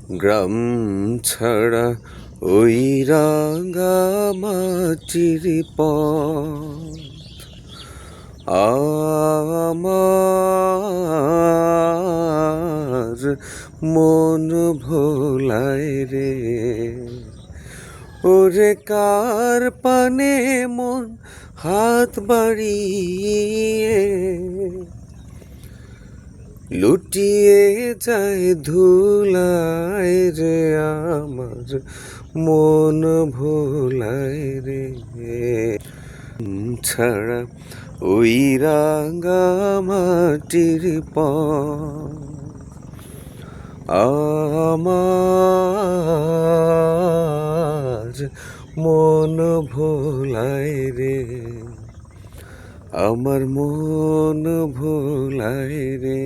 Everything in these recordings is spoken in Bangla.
গ্রাম ছাড়া ওই রাঙা মাটির পথ আমার মন ভোলায় রে। ওরে কার পানে মন হাত বাড়িয়ে লুটিয়ে যায় ধুলায় রে, আমার মন ভোলায় রে। ছাড়া ওই রাঙা মাটির পথ আমার মন ভোলায় রে, আমার মন ভোলায় রে।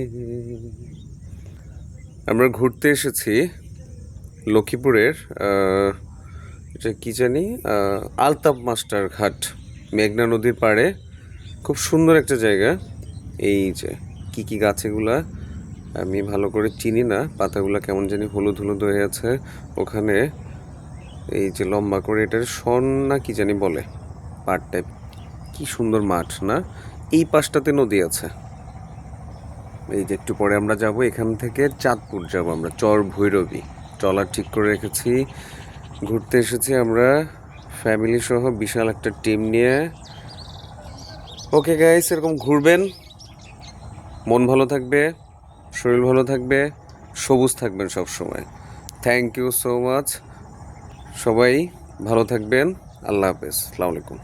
আমরা ঘুরতে এসেছি লক্ষ্মীপুরের এটা কি জানি আলতাপ মাস্টার ঘাট, মেঘনা নদীর পাড়ে। খুব সুন্দর একটা জায়গা। এই যে কি কি গাছ এগুলা আমি ভালো করে চিনি না, পাতাগুলো কেমন জানি হলুদ হলুদ হয়ে আছে। ওখানে এই যে লম্বা করে এটার শন না কি জানি বলে, পাট টাইপ। কি সুন্দর মাঠ না? এই পাশটাতে নদী আছে। এই যে একটু পরে আমরা যাব, এখান থেকে চাঁদপুর যাব আমরা, চর ভৈরবী। ট্রলার ঠিক করে রেখেছি। ঘুরতে এসেছি আমরা ফ্যামিলি সহ, বিশাল একটা টিম নিয়ে। ওকে গাইস, এরকম ঘুরবেন, মন ভালো থাকবে, শরীর ভালো থাকবে, সবুজ থাকবেন সব সময়। Thank you so much. সবাই ভালো থাকবেন। আল্লাহ হাফেজ। আসসালামু আলাইকুম।